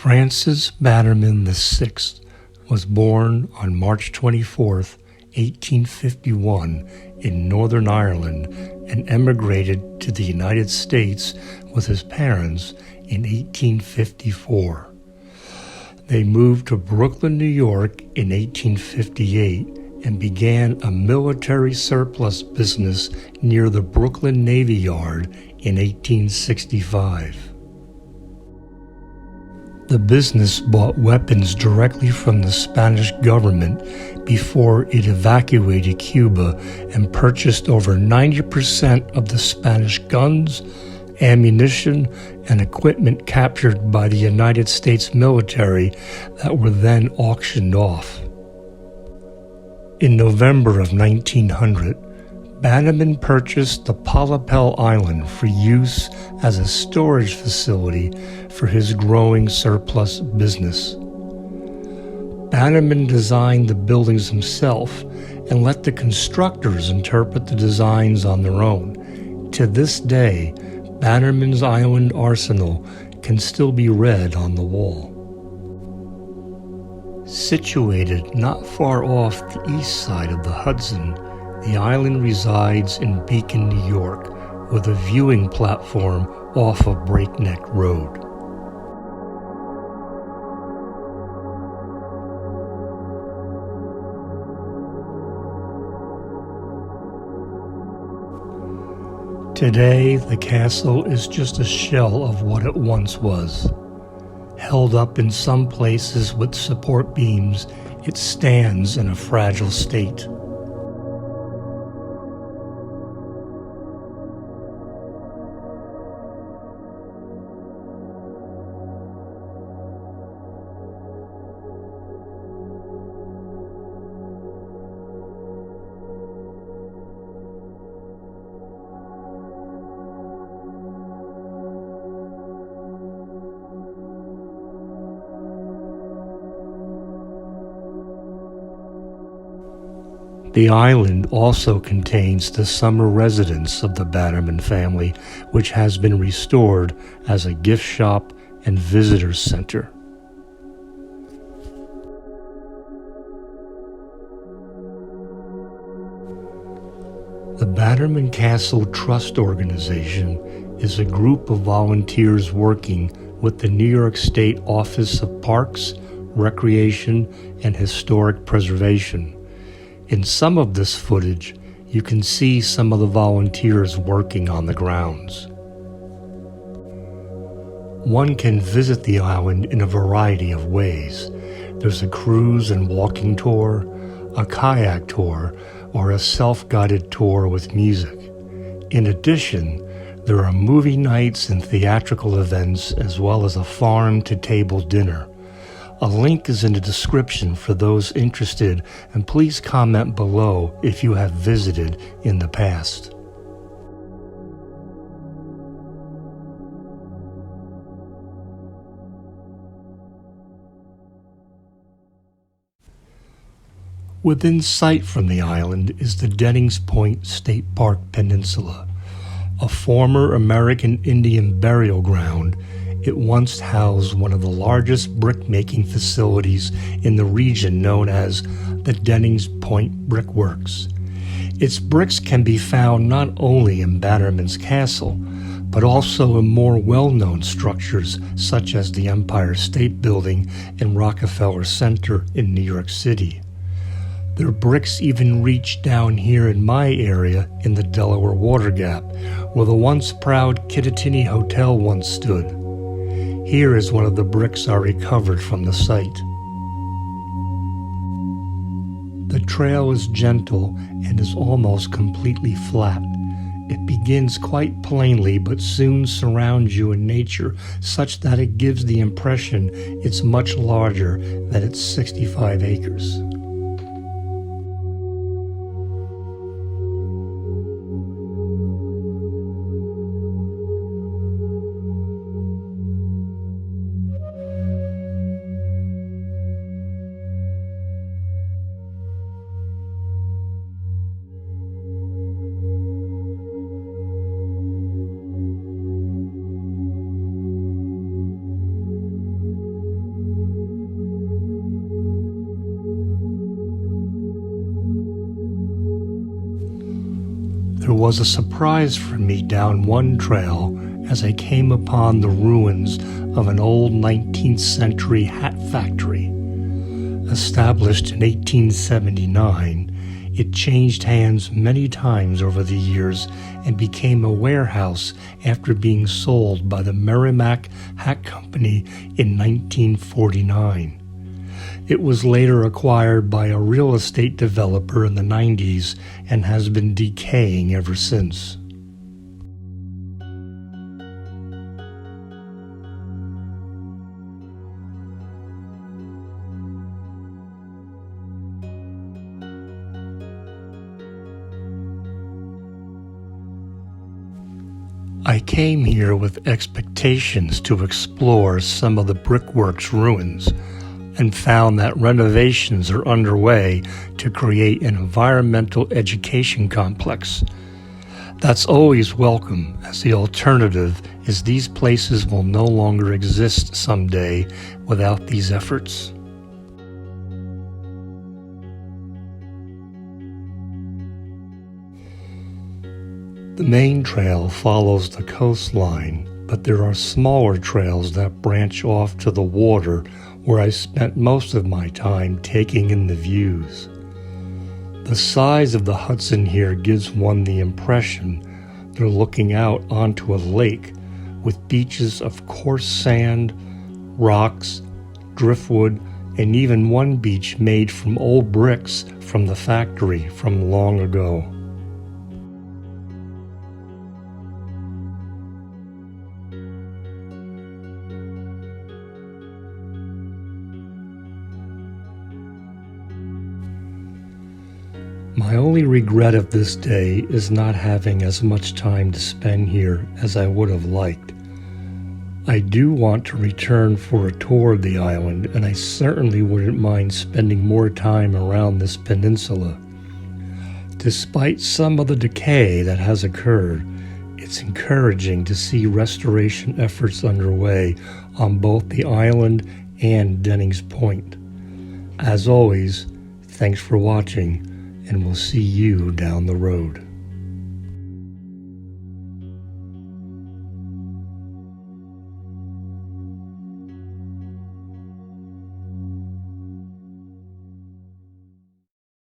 Francis Bannerman VI was born on March 24, 1851, in Northern Ireland and emigrated to the United States with his parents in 1854. They moved to Brooklyn, New York in 1858 and began a military surplus business near the Brooklyn Navy Yard in 1865. The business bought weapons directly from the Spanish government before it evacuated Cuba and purchased over 90% of the Spanish guns, ammunition, and equipment captured by the United States military that were then auctioned off. In November of 1900, Bannerman purchased the Palapel Island for use as a storage facility for his growing surplus business. Bannerman designed the buildings himself and let the constructors interpret the designs on their own. To this day, Bannerman's Island Arsenal can still be read on the wall. Situated not far off the east side of the Hudson, the island resides in Beacon, New York, with a viewing platform off of Breakneck Road. Today, the castle is just a shell of what it once was. Held up in some places with support beams, it stands in a fragile state. The island also contains the summer residence of the Bannerman family, which has been restored as a gift shop and visitor center. The Bannerman Castle Trust Organization is a group of volunteers working with the New York State Office of Parks, Recreation, and Historic Preservation. In some of this footage, you can see some of the volunteers working on the grounds. One can visit the island in a variety of ways. There's a cruise and walking tour, a kayak tour, or a self-guided tour with music. In addition, there are movie nights and theatrical events, as well as a farm-to-table dinner. A link is in the description for those interested, and please comment below if you have visited in the past. Within sight from the island is the Dennings Point State Park Peninsula, a former American Indian burial ground. It once housed one of the largest brick-making facilities in the region, known as the Dennings Point Brickworks. Its bricks can be found not only in Bannerman's Castle, but also in more well-known structures such as the Empire State Building and Rockefeller Center in New York City. Their bricks even reach down here in my area in the Delaware Water Gap, where the once proud Kittatinny Hotel once stood. Here is one of the bricks I recovered from the site. The trail is gentle and is almost completely flat. It begins quite plainly but soon surrounds you in nature such that it gives the impression it's much larger than its 65 acres. was a surprise for me down one trail as I came upon the ruins of an old 19th century hat factory. Established in 1879, it changed hands many times over the years and became a warehouse after being sold by the Merrimack Hat Company in 1949. It was later acquired by a real estate developer in the 90s and has been decaying ever since. I came here with expectations to explore some of the brickworks ruins and found that renovations are underway to create an environmental education complex. That's always welcome, as the alternative is these places will no longer exist someday without these efforts. The main trail follows the coastline, but there are smaller trails that branch off to the water where I spent most of my time taking in the views. The size of the Hudson here gives one the impression they're looking out onto a lake with beaches of coarse sand, rocks, driftwood, and even one beach made from old bricks from the factory from long ago. My only regret of this day is not having as much time to spend here as I would have liked. I do want to return for a tour of the island, and I certainly wouldn't mind spending more time around this peninsula. Despite some of the decay that has occurred, it's encouraging to see restoration efforts underway on both the island and Dennings Point. As always, thanks for watching, and we'll see you down the road.